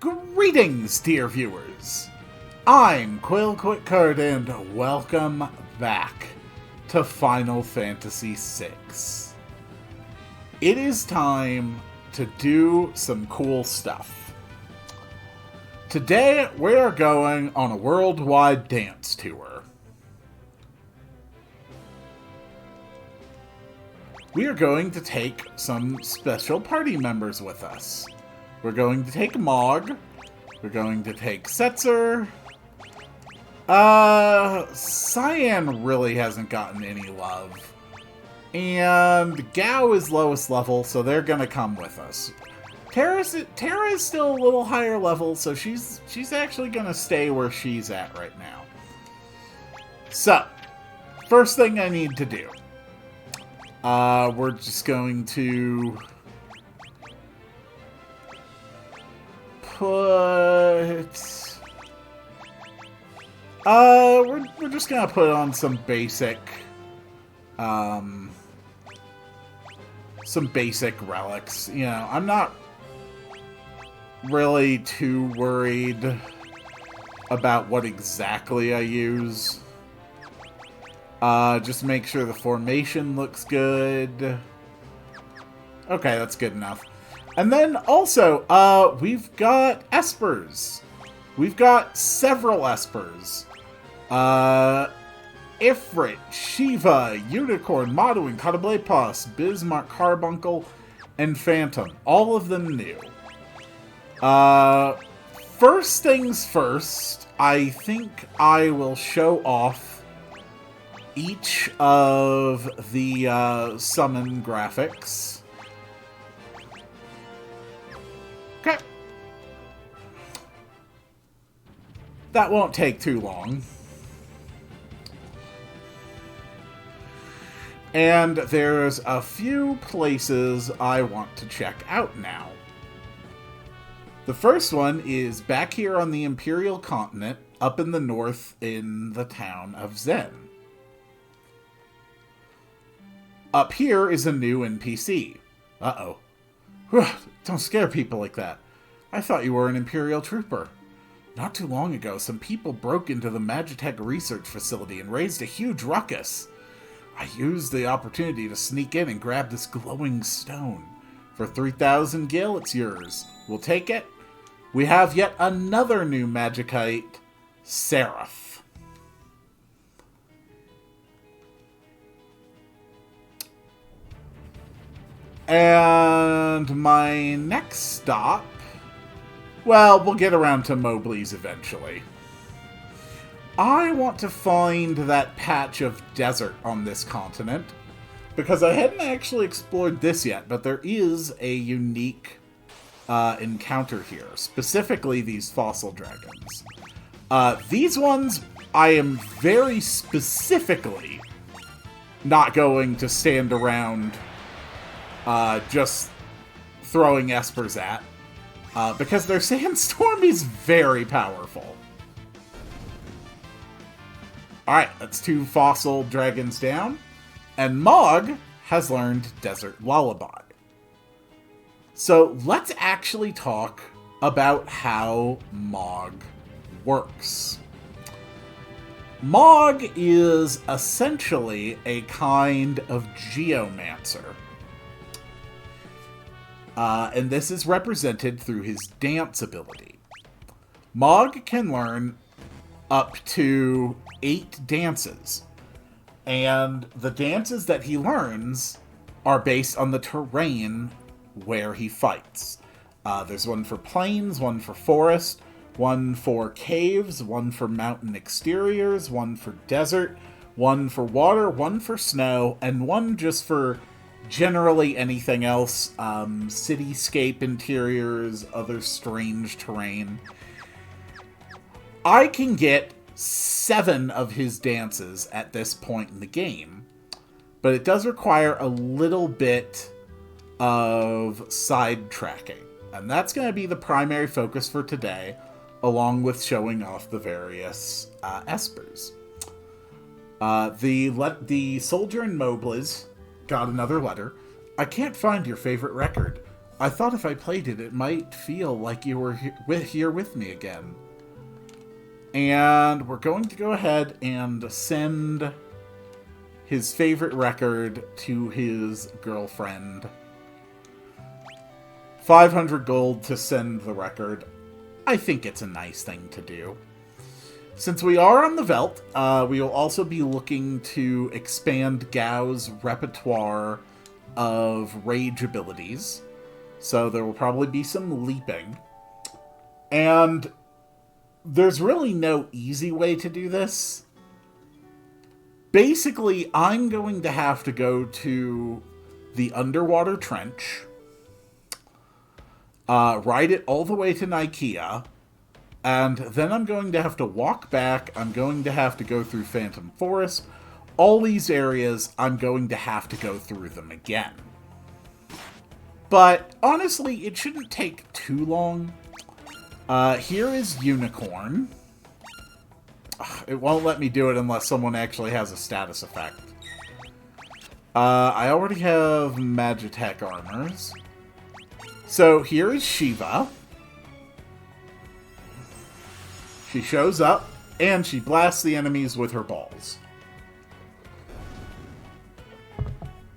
Greetings, dear viewers! I'm Quill Quickcard, and welcome back to Final Fantasy VI. It is time to do some cool stuff. Today, we are going on a worldwide dance tour. We are going to take some special party members with us. We're going to take Mog. We're going to take Setzer. Cyan really hasn't gotten any love. And Gao is lowest level, so they're gonna come with us. Terra is still a little higher level, so she's actually gonna stay where she's at right now. So, first thing I need to do. We're just going to put... we're just gonna put on some basic relics. You know, I'm not really too worried about what exactly I use. Just make sure the formation looks good. Okay, that's good enough. And then also, we've got Espers. We've got several Espers. Ifrit, Shiva, Unicorn, Maduin, Cotablepos, Bismarck, Carbuncle, and Phantom. All of them new. First things first, I think I will show off each of the summon graphics. Okay. That won't take too long. And there's a few places I want to check out now. The first one is back here on the Imperial Continent, up in the north in the town of Zen. Up here is a new NPC. Uh-oh. Don't scare people like that. I thought you were an Imperial trooper. Not too long ago, some people broke into the Magitech research facility and raised a huge ruckus. I used the opportunity to sneak in and grab this glowing stone. For 3,000 gil, it's yours. We'll take it. We have yet another new Magikite, Seraph. And my next stop... Well, we'll get around to Mobley's eventually. I want to find that patch of desert on this continent, because I hadn't actually explored this yet, but there is a unique encounter here, specifically these fossil dragons. These ones, I am very specifically not going to stand around just throwing espers at, because their sandstorm is very powerful. Alright, that's 2 fossil dragons down. And Mog has learned Desert Lullaby. So let's actually talk about how Mog works. Mog is essentially a kind of geomancer. And this is represented through his dance ability. Mog can learn up to 8 dances. And the dances that he learns are based on the terrain where he fights. There's one for plains, one for forest, one for caves, one for mountain exteriors, one for desert, one for water, one for snow, and one just for generally anything else. Cityscape interiors, other strange terrain. I can get 7 of his dances at this point in the game, but it does require a little bit of sidetracking, and that's going to be the primary focus for today, along with showing off the various espers. The soldier in Mobley's got another letter. I can't find your favorite record. I thought if I played it, it might feel like you were here with me again. And we're going to go ahead and send his favorite record to his girlfriend. 500 gold to send the record. I think it's a nice thing to do. Since we are on the Veldt, we will also be looking to expand Gao's repertoire of rage abilities. So there will probably be some leaping. And there's really no easy way to do this. Basically, I'm going to have to go to the underwater trench, ride it all the way to Nikea, and then I'm going to have to walk back. I'm going to have to go through Phantom Forest. All these areas, I'm going to have to go through them again. But honestly, it shouldn't take too long. Here is Unicorn. It won't let me do it unless someone actually has a status effect. I already have Magitech armors. So here is Shiva. She shows up, and she blasts the enemies with her balls.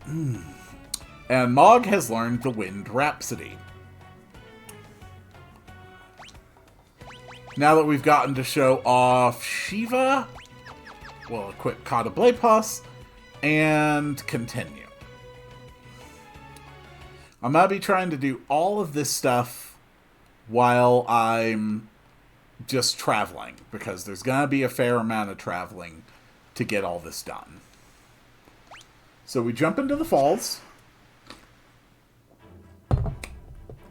And Mog has learned the Wind Rhapsody. Now that we've gotten to show off Shiva, we'll equip Kata Blepos and continue. I'm going to be trying to do all of this stuff while I'm just traveling, because there's going to be a fair amount of traveling to get all this done. So we jump into the falls.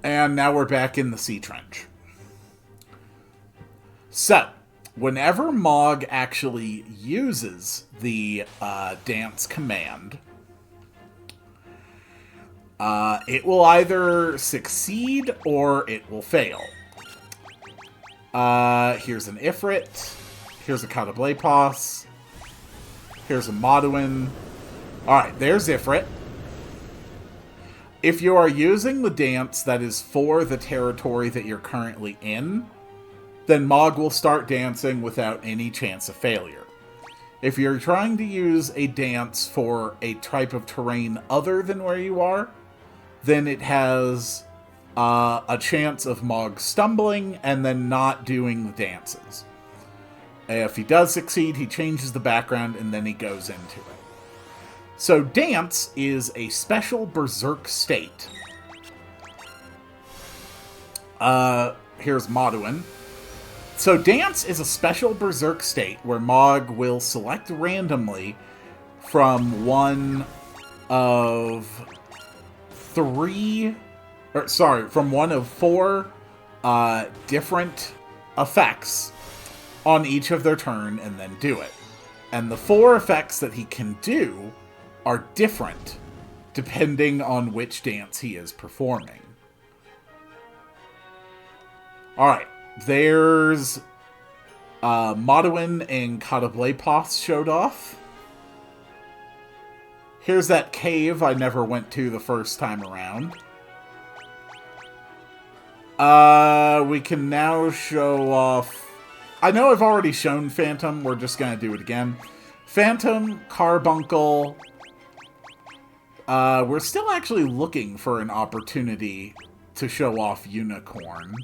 And now we're back in the sea trench. So, whenever Mog actually uses the dance command, it will either succeed or it will fail. Here's an Ifrit. Here's a Kata Blepos. Here's a Moduin. Alright, there's Ifrit. If you are using the dance that is for the territory that you're currently in, then Mog will start dancing without any chance of failure. If you're trying to use a dance for a type of terrain other than where you are, then it has a chance of Mog stumbling and then not doing the dances. If he does succeed, he changes the background and then he goes into it. So dance is a special berserk state. Here's Moduin. So dance is a special berserk state where Mog will select randomly from one of four different effects on each of their turn and then do it. And the four effects that he can do are different depending on which dance he is performing. Alright, there's Moduin and Kata Blepos showed off. Here's that cave I never went to the first time around. We can now show off... I know I've already shown Phantom, we're just gonna do it again. Phantom, Carbuncle... we're still actually looking for an opportunity to show off Unicorn.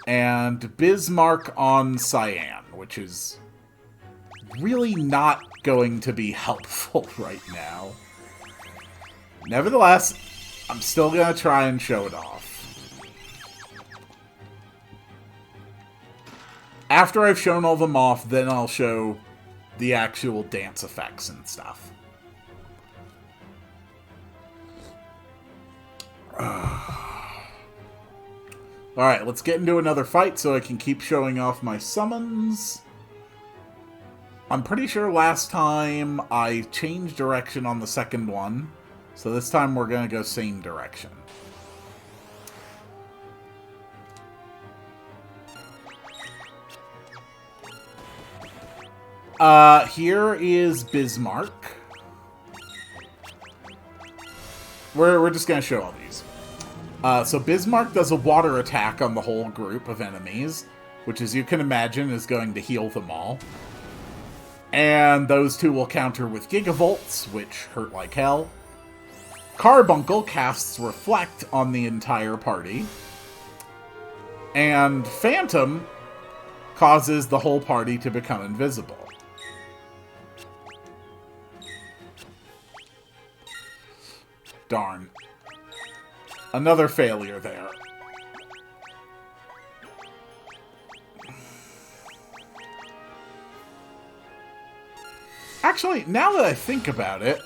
And Bismarck on Cyan, which is really not going to be helpful right now. Nevertheless, I'm still going to try and show it off. After I've shown all them off, then I'll show the actual dance effects and stuff. Alright, let's get into another fight so I can keep showing off my summons. I'm pretty sure last time I changed direction on the second one, so this time we're going to go same direction. Here is Bismarck. We're just going to show all these. So Bismarck does a water attack on the whole group of enemies, which, as you can imagine, is going to heal them all. And those two will counter with Gigavolts, which hurt like hell. Carbuncle casts Reflect on the entire party. And Phantom causes the whole party to become invisible. Darn. Another failure there. Actually, now that I think about it,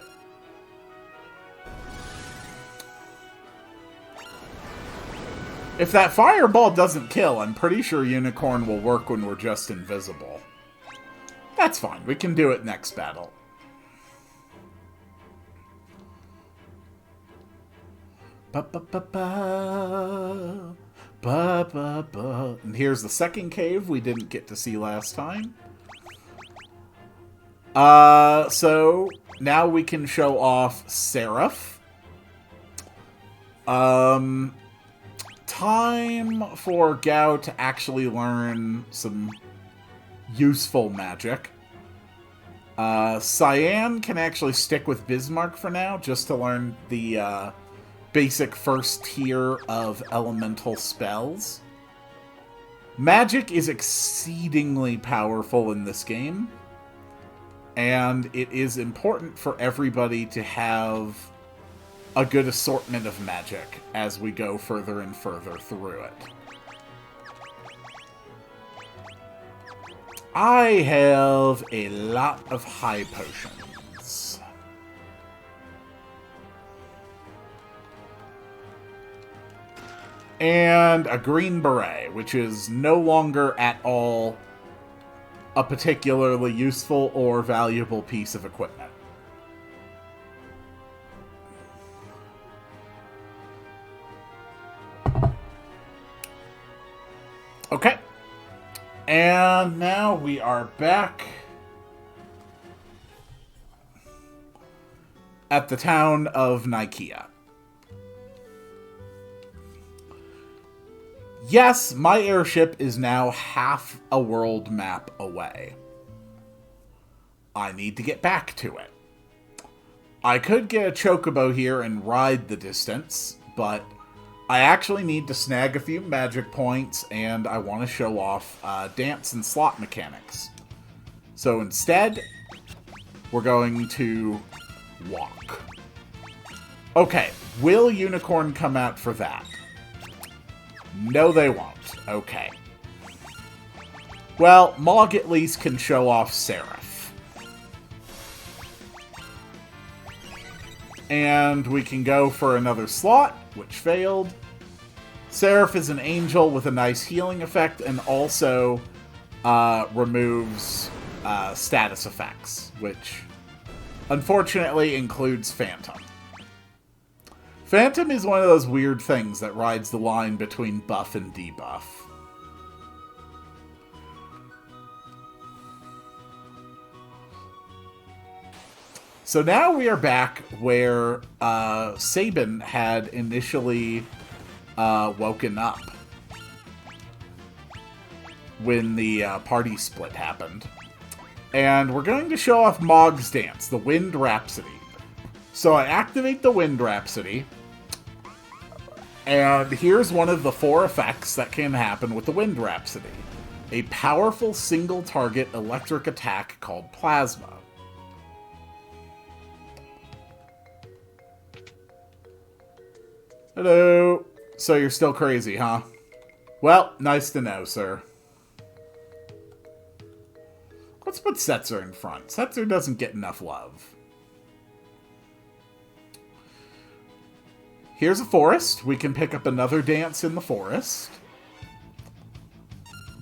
if that fireball doesn't kill, I'm pretty sure Unicorn will work when we're just invisible. That's fine. We can do it next battle. Ba-ba-ba-ba. Ba-ba-ba. And here's the second cave we didn't get to see last time. So now we can show off Seraph. Time for Gao to actually learn some useful magic. Cyan can actually stick with Bismarck for now, just to learn the basic first tier of elemental spells. Magic is exceedingly powerful in this game, and it is important for everybody to have a good assortment of magic as we go further and further through it. I have a lot of high potions. And a green beret, which is no longer at all a particularly useful or valuable piece of equipment. Okay. And now we are back at the town of Nikea. Yes, my airship is now half a world map away. I need to get back to it. I could get a chocobo here and ride the distance, but I actually need to snag a few magic points, and I want to show off dance and slot mechanics. So instead, we're going to walk. Okay, will Unicorn come out for that? No, they won't. Okay. Well, Mog at least can show off Seraph. And we can go for another slot, which failed. Seraph is an angel with a nice healing effect, and also removes status effects, which unfortunately includes Phantom. Phantom is one of those weird things that rides the line between buff and debuff. So now we are back where Sabin had initially woken up when the party split happened. And we're going to show off Mog's dance, the Wind Rhapsody. So I activate the Wind Rhapsody, and here's one of the 4 effects that can happen with the Wind Rhapsody. A powerful single-target electric attack called Plasma. Hello. So you're still crazy, huh? Well, nice to know, sir. Let's put Setzer in front. Setzer doesn't get enough love. Here's a forest. We can pick up another dance in the forest.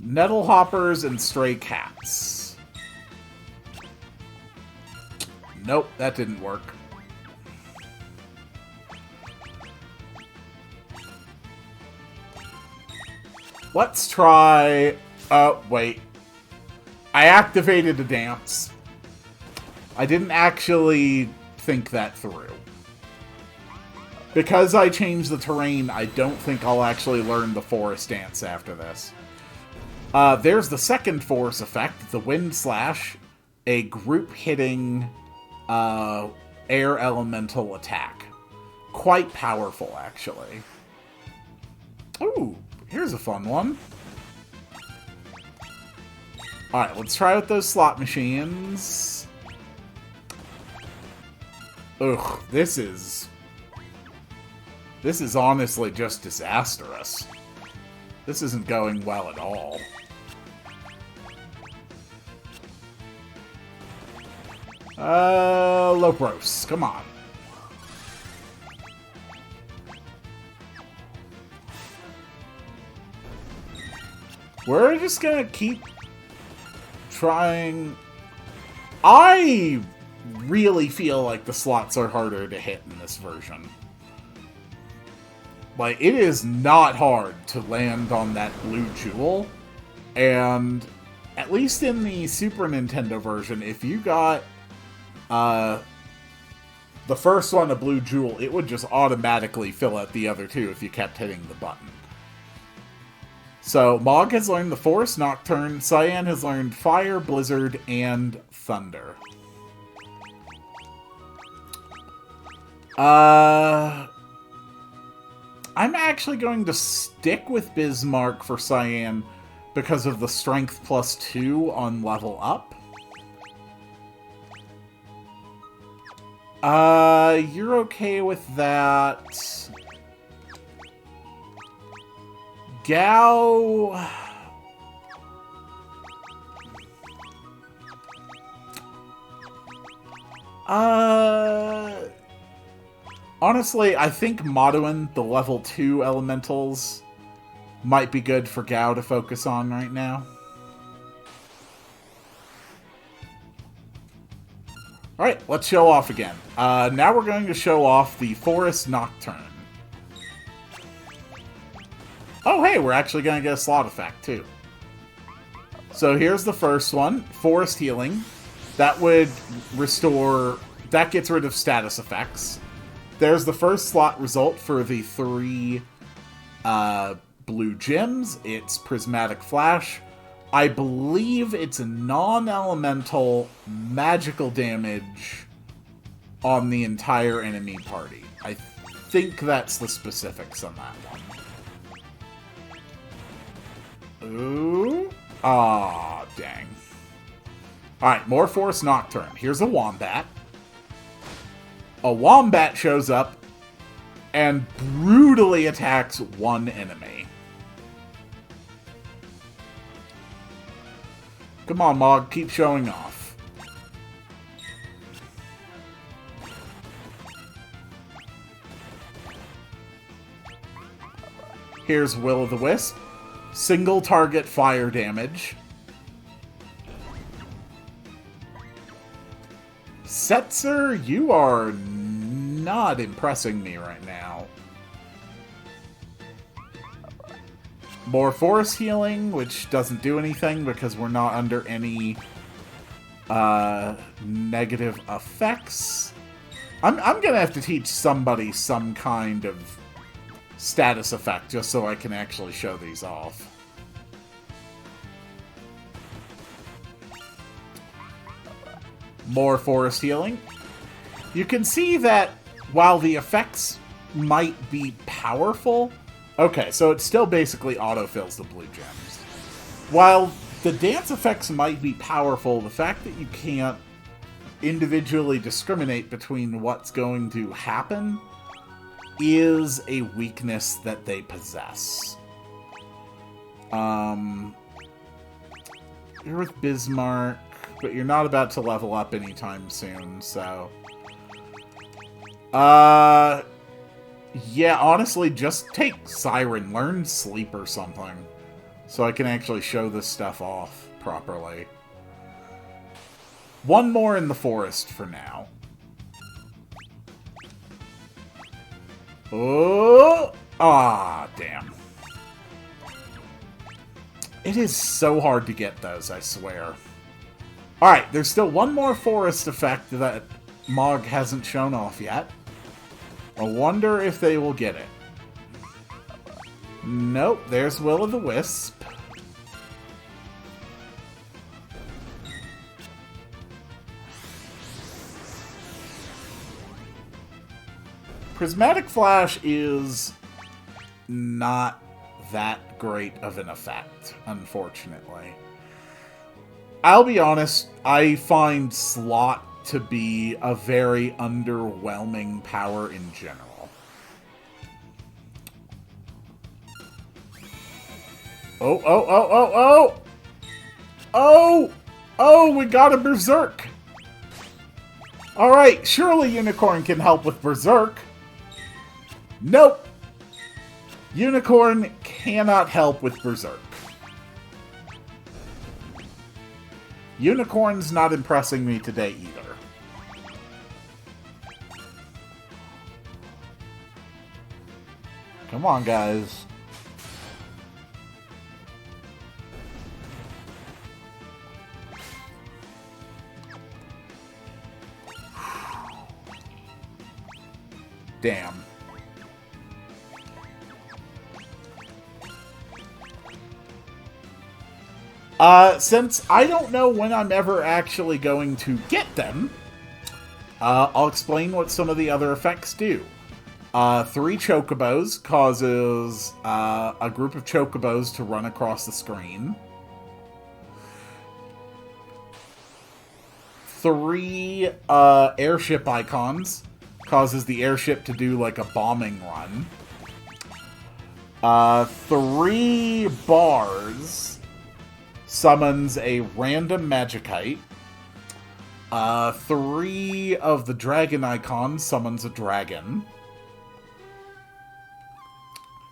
Nettle hoppers and stray cats. Nope, that didn't work. Let's try... Oh, wait. I activated a dance. I didn't actually think that through. Because I changed the terrain, I don't think I'll actually learn the forest dance after this. There's the second force effect, the Wind Slash, a group-hitting air elemental attack. Quite powerful, actually. Ooh, here's a fun one. Alright, let's try out those slot machines. Ugh, this is honestly just disastrous. This isn't going well at all. Lopros, come on. We're just gonna keep trying. I really feel like the slots are harder to hit in this version. Like, it is not hard to land on that blue jewel. And at least in the Super Nintendo version, if you got the first one a blue jewel, it would just automatically fill out the other two if you kept hitting the button. So, Mog has learned the Forest Nocturne, Cyan has learned Fire, Blizzard, and Thunder. I'm actually going to stick with Bismarck for Cyan because of the Strength +2 on level up. You're okay with that. Gao... Honestly, I think Moduin, the level 2 elementals, might be good for Gao to focus on right now. Alright, let's show off again. Now we're going to show off the Forest Nocturne. Oh, hey, we're actually going to get a slot effect, too. So here's the first one, Forest Healing. That would restore... That gets rid of status effects. There's the first slot result for the 3 blue gems. It's Prismatic Flash. I believe it's a non-elemental magical damage on the entire enemy party. I think that's the specifics on that one. Ooh. Aw, dang. Alright, more Forest Nocturne. Here's a Wombat. A Wombat shows up and brutally attacks one enemy. Come on, Mog, keep showing off. Here's Will-o'-the-Wisp. Single target fire damage. Setzer, you are not impressing me right now. More Forest Healing, which doesn't do anything because we're not under any negative effects. I'm gonna have to teach somebody some kind of status effect just so I can actually show these off. More Forest Healing. You can see that while the effects might be powerful... Okay, so it still basically autofills the blue gems. While the dance effects might be powerful, the fact that you can't individually discriminate between what's going to happen is a weakness that they possess. You're with Bismarck, but you're not about to level up anytime soon, so... Yeah, honestly, just take Siren. Learn Sleep or something. So I can actually show this stuff off properly. One more in the forest for now. Oh! Ah, damn. It is so hard to get those, I swear. Alright, there's still one more forest effect that Mog hasn't shown off yet. I wonder if they will get it. Nope, there's Will-o'-the-Wisp. Prismatic Flash is not that great of an effect, unfortunately. I'll be honest, I find Slot to be a very underwhelming power in general. Oh, oh, oh, oh, oh! Oh! Oh, we got a Berserk! Alright, surely Unicorn can help with Berserk. Nope! Unicorn cannot help with Berserk. Unicorn's not impressing me today either. Come on, guys. Damn. Since I don't know when I'm ever actually going to get them, I'll explain what some of the other effects do. 3 Chocobos causes a group of Chocobos to run across the screen. 3 airship icons causes the airship to do like a bombing run. 3 bars summons a random Magikite. 3 of the dragon icons summons a dragon.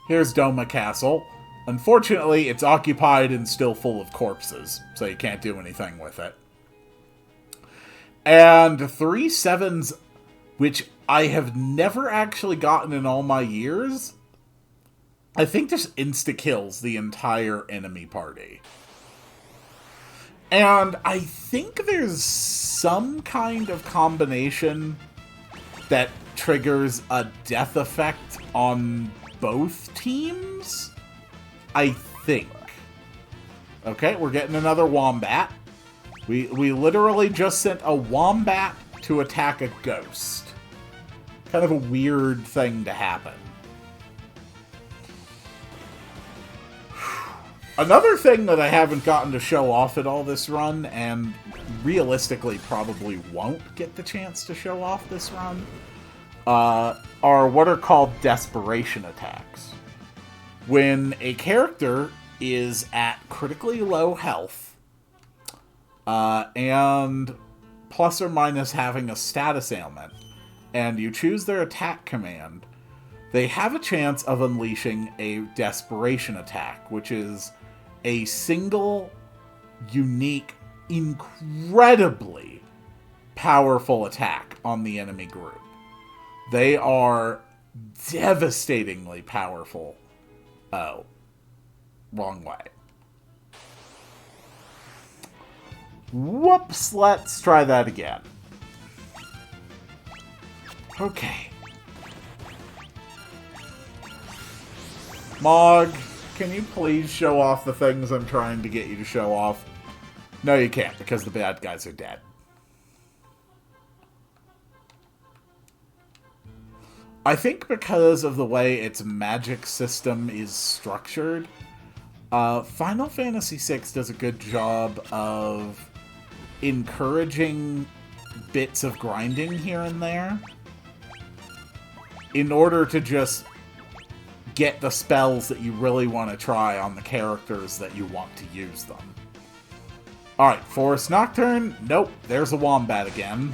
Here's Doma Castle. Unfortunately, it's occupied and still full of corpses, so you can't do anything with it. And 3 sevens, which I have never actually gotten in all my years, I think just insta-kills the entire enemy party. And I think there's some kind of combination that triggers a death effect on both teams? I think. Okay, we're getting another Wombat. We literally just sent a Wombat to attack a ghost. Kind of a weird thing to happen. Another thing that I haven't gotten to show off at all this run, and realistically probably won't get the chance to show off this run, are what are called desperation attacks. When a character is at critically low health, and plus or minus having a status ailment, and you choose their attack command, they have a chance of unleashing a desperation attack, which is a single, unique, incredibly powerful attack on the enemy group. They are devastatingly powerful. Oh, wrong way. Whoops, let's try that again. Okay. Mog, can you please show off the things I'm trying to get you to show off? No, you can't, because the bad guys are dead. I think because of the way its magic system is structured, Final Fantasy VI does a good job of encouraging bits of grinding here and there in order to just get the spells that you really want to try on the characters that you want to use them. Alright, Forest Nocturne. Nope, there's a Wombat again.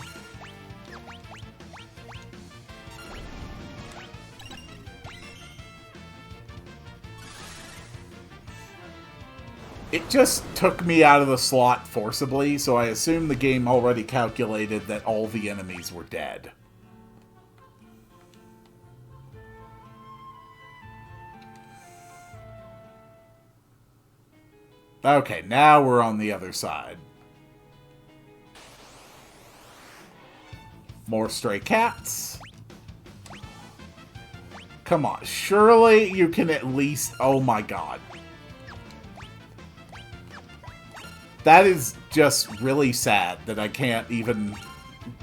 It just took me out of the slot forcibly, so I assume the game already calculated that all the enemies were dead. Okay, now we're on the other side. More stray cats. Come on. Surely you can at least... Oh my god. That is just really sad that I can't even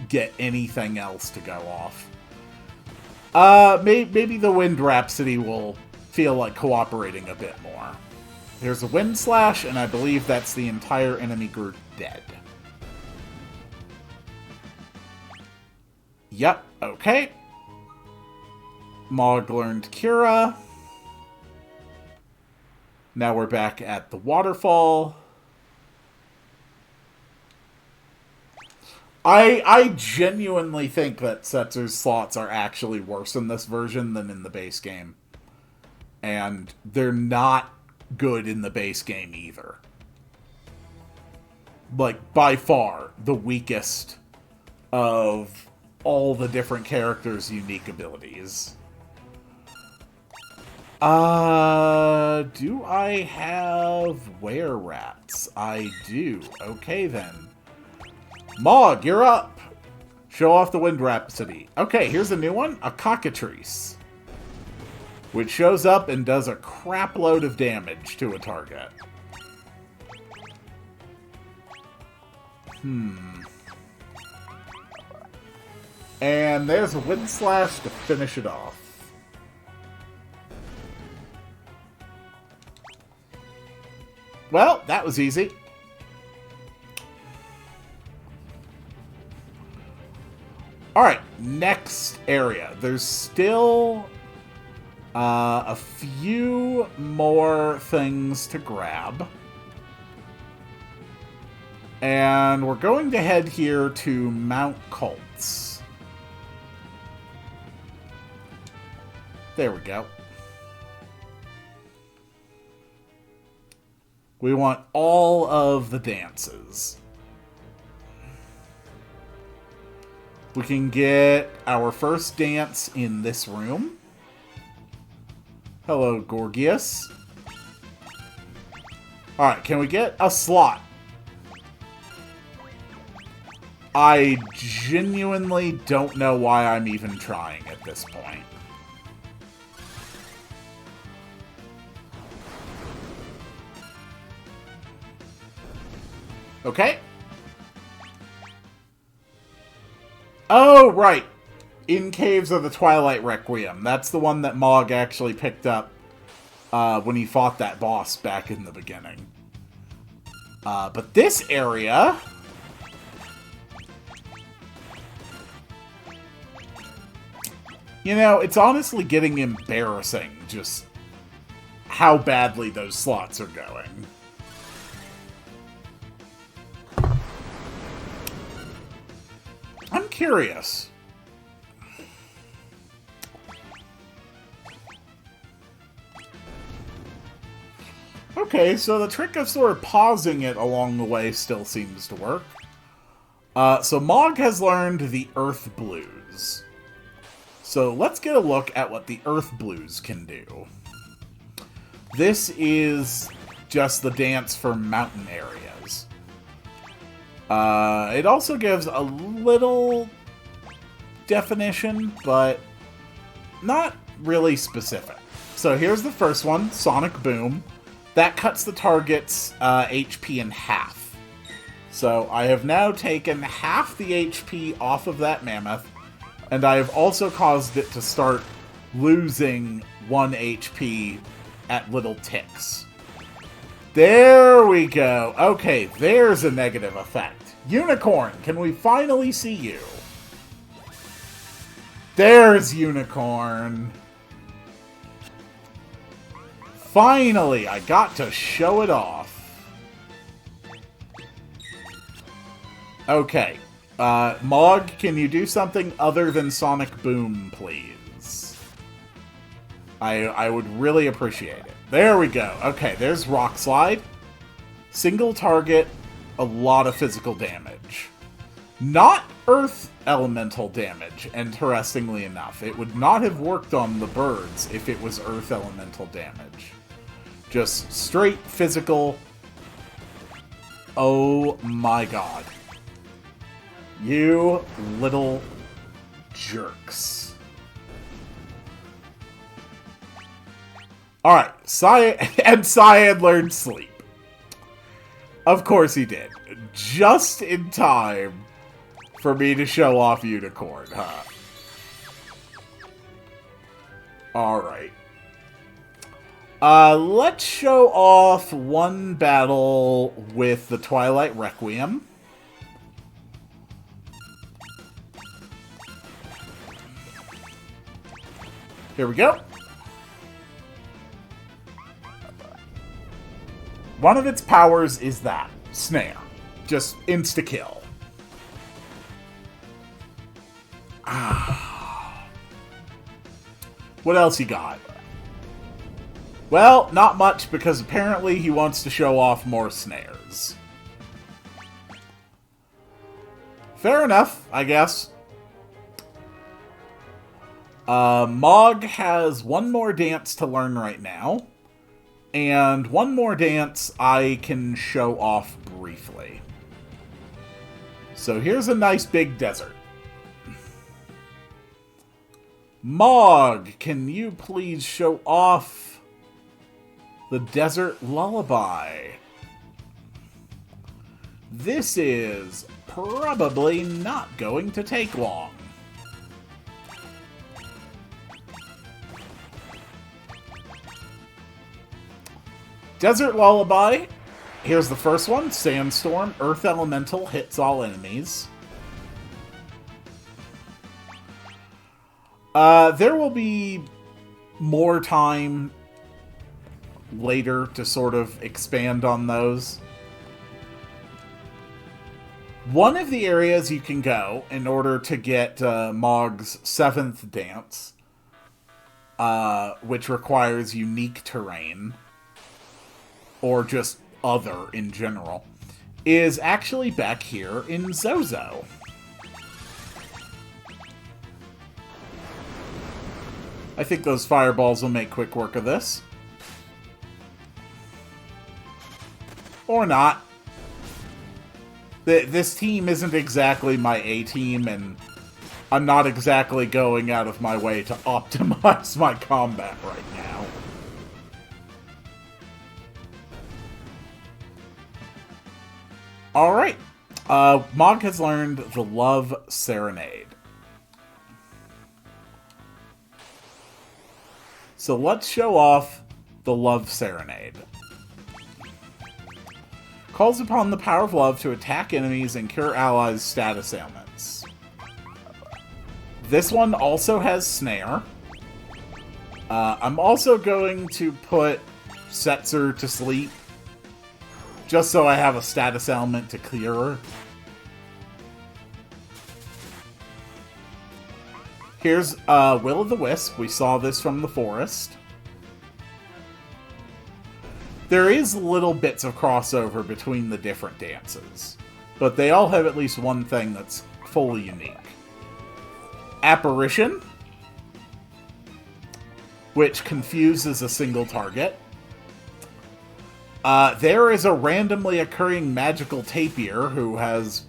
get anything else to go off. Maybe the Wind Rhapsody will feel like cooperating a bit more. There's a Wind Slash, and I believe that's the entire enemy group dead. Yep, okay. Mog learned Cura. Now we're back at the waterfall. I genuinely think that Setzer's slots are actually worse in this version than in the base game. And they're not good in the base game either. Like, by far, the weakest of all the different characters' unique abilities. Do I have were-rats? I do. Okay, then. Mog, you're up! Show off the Wind Rhapsody. Okay, here's a new one. A Cockatrice. Which shows up and does a crap load of damage to a target. And there's a Wind Slash to finish it off. Well, that was easy. Alright, next area. There's still a few more things to grab. And we're going to head here to Mount Colts. There we go. We want all of the dances. We can get our first dance in this room. Hello, Gorgias. Alright, can we get a slot? I genuinely don't know why I'm even trying at this point. Okay. Oh, right. In Caves of the Twilight Requiem. That's the one that Mog actually picked up when he fought that boss back in the beginning. But this area... You know, it's honestly getting embarrassing just how badly those slots are going. I'm curious. Okay, so the trick of sort of pausing it along the way still seems to work. So Mog has learned the Earth Blues. So let's get a look at what the Earth Blues can do. This is just the dance for mountain areas. It also gives a little definition, but not really specific. So here's the first one, Sonic Boom. That cuts the target's HP in half. So I have now taken half the HP off of that mammoth, and I have also caused it to start losing 1 HP at little ticks. There we go. Okay, there's a negative effect. Unicorn, can we finally see you? There's Unicorn. Finally, I got to show it off. Okay. Mog, can you do something other than Sonic Boom, please? I would really appreciate it. There we go. Okay, there's Rock Slide. Single target, a lot of physical damage. Not Earth Elemental damage, interestingly enough. It would not have worked on the birds if it was Earth Elemental damage. Just straight physical. Oh my god. You little jerks. Alright, Cyan learned sleep. Of course he did. Just in time for me to show off Unicorn, huh? Alright. Let's show off one battle with the Twilight Requiem. Here we go. One of its powers is that. Snare. Just insta-kill. What else you got? Well, not much, because apparently he wants to show off more snares. Fair enough, I guess. Mog has one more dance to learn right now. And one more dance I can show off briefly. So here's a nice big desert. Mog, can you please show off the Desert Lullaby? This is probably not going to take long. Desert Lullaby. Here's the first one. Sandstorm. Earth Elemental hits all enemies. There will be more time later to sort of expand on those. One of the areas you can go in order to get Mog's 7th dance, which requires unique terrain, or just other in general, is actually back here in Zozo. I think those fireballs will make quick work of this. Or not. This team isn't exactly my A-team, and I'm not exactly going out of my way to optimize my combat right now. Alright. Mog has learned the Love Serenade. So let's show off the Love Serenade. Calls upon the power of love to attack enemies and cure allies' status ailments. This one also has Snare. I'm also going to put Setzer to sleep, just so I have a status ailment to clear. Here's Will-o'-the-Wisp. We saw this from the forest. There is little bits of crossover between the different dances, but they all have at least one thing that's fully unique. Apparition, which confuses a single target. There is a randomly occurring magical tapir who has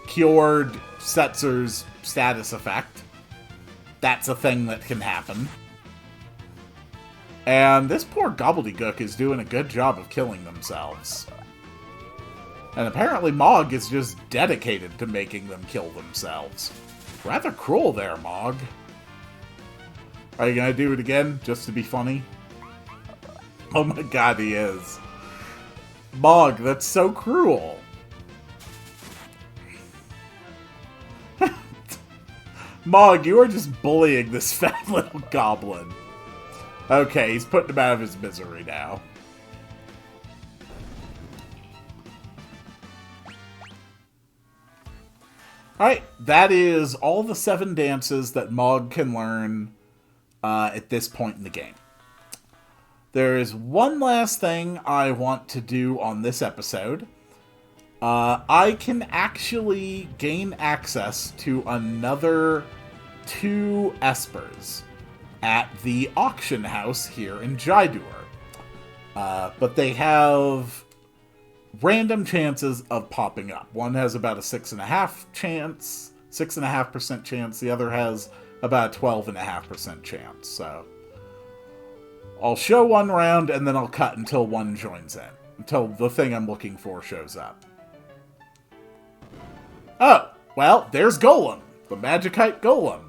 cured Setzer's status effect. That's a thing that can happen. And this poor gobbledygook is doing a good job of killing themselves. And apparently Mog is just dedicated to making them kill themselves. Rather cruel there, Mog. Are you gonna do it again, just to be funny? Oh my god, he is. Mog, that's so cruel. Mog, you are just bullying this fat little goblin. Okay, he's putting him out of his misery now. Alright, that is all the 7 dances that Mog can learn at this point in the game. There is one last thing I want to do on this episode. I can actually gain access to another 2 espers at the auction house here in Jaidur. But they have random chances of popping up. One has about a 6.5% chance. The other has about a 12.5% chance. So I'll show one round, and then I'll cut until one joins in. Until the thing I'm looking for shows up. Oh, well, there's Golem. The Magikite Golem.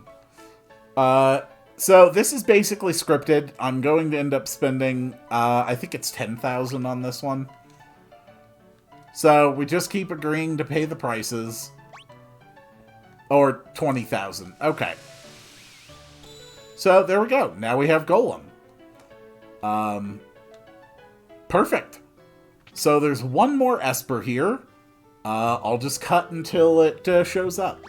So this is basically scripted. I'm going to end up spending, I think it's 10,000 on this one. So we just keep agreeing to pay the prices. Or 20,000. Okay. So there we go. Now we have Golem. Perfect. So there's one more Esper here. I'll just cut until it shows up.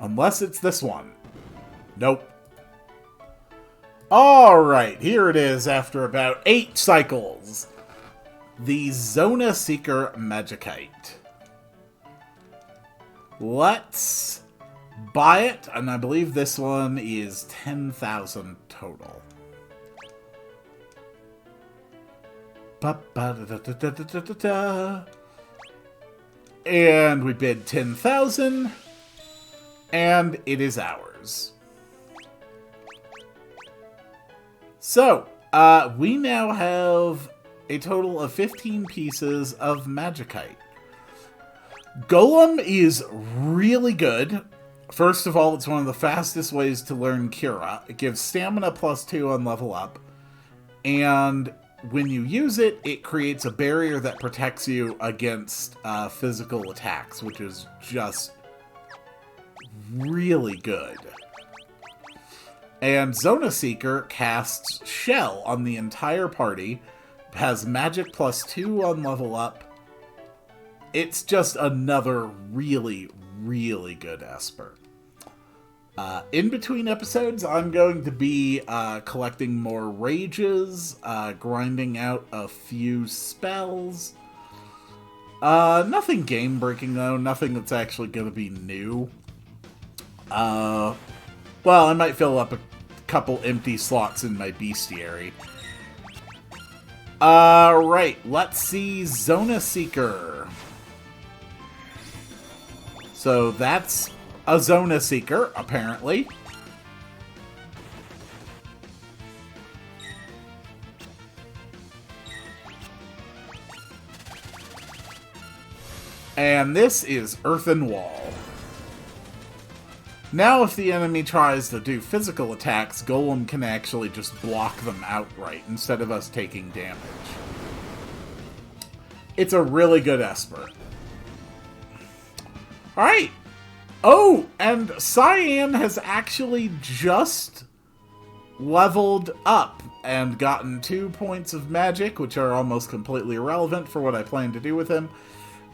Unless it's this one. Nope. Alright, here it is after about 8 cycles. The Zona Seeker Magikite. Let's buy it, and I believe this one is 10,000 total. And we bid 10,000, and it is ours. So, we now have a total of 15 pieces of Magikite. Golem is really good. First of all, it's one of the fastest ways to learn Cura. It gives stamina +2 on level up, and when you use it, it creates a barrier that protects you against physical attacks, which is just really good. And Zona Seeker casts Shell on the entire party, has magic +2 on level up. It's just another really, really good Esper. In between episodes, I'm going to be collecting more rages, grinding out a few spells. Nothing game-breaking, though. Nothing that's actually going to be new. Well, I might fill up a couple empty slots in my bestiary. Right, let's see Zona Seeker. So that's a Zona Seeker, apparently. And this is Earthen Wall. Now if the enemy tries to do physical attacks, Golem can actually just block them outright instead of us taking damage. It's a really good Esper. Alright. Oh, and Cyan has actually just leveled up and gotten 2 points of magic, which are almost completely irrelevant for what I plan to do with him.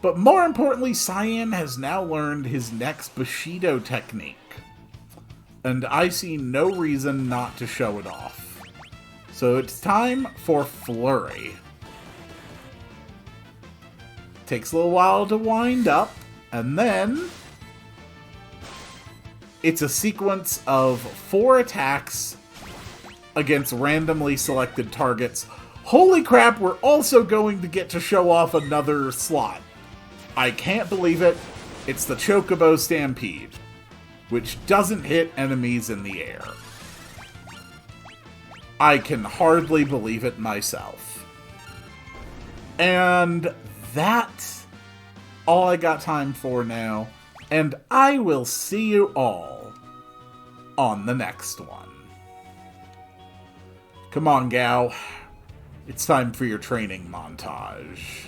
But more importantly, Cyan has now learned his next Bushido technique. And I see no reason not to show it off. So it's time for Flurry. Takes a little while to wind up, and then it's a sequence of 4 attacks against randomly selected targets. Holy crap, we're also going to get to show off another slot. I can't believe it. It's the Chocobo Stampede, which doesn't hit enemies in the air. I can hardly believe it myself. And that's all I got time for now. And I will see you all on the next one. Come on, Gao. It's time for your training montage.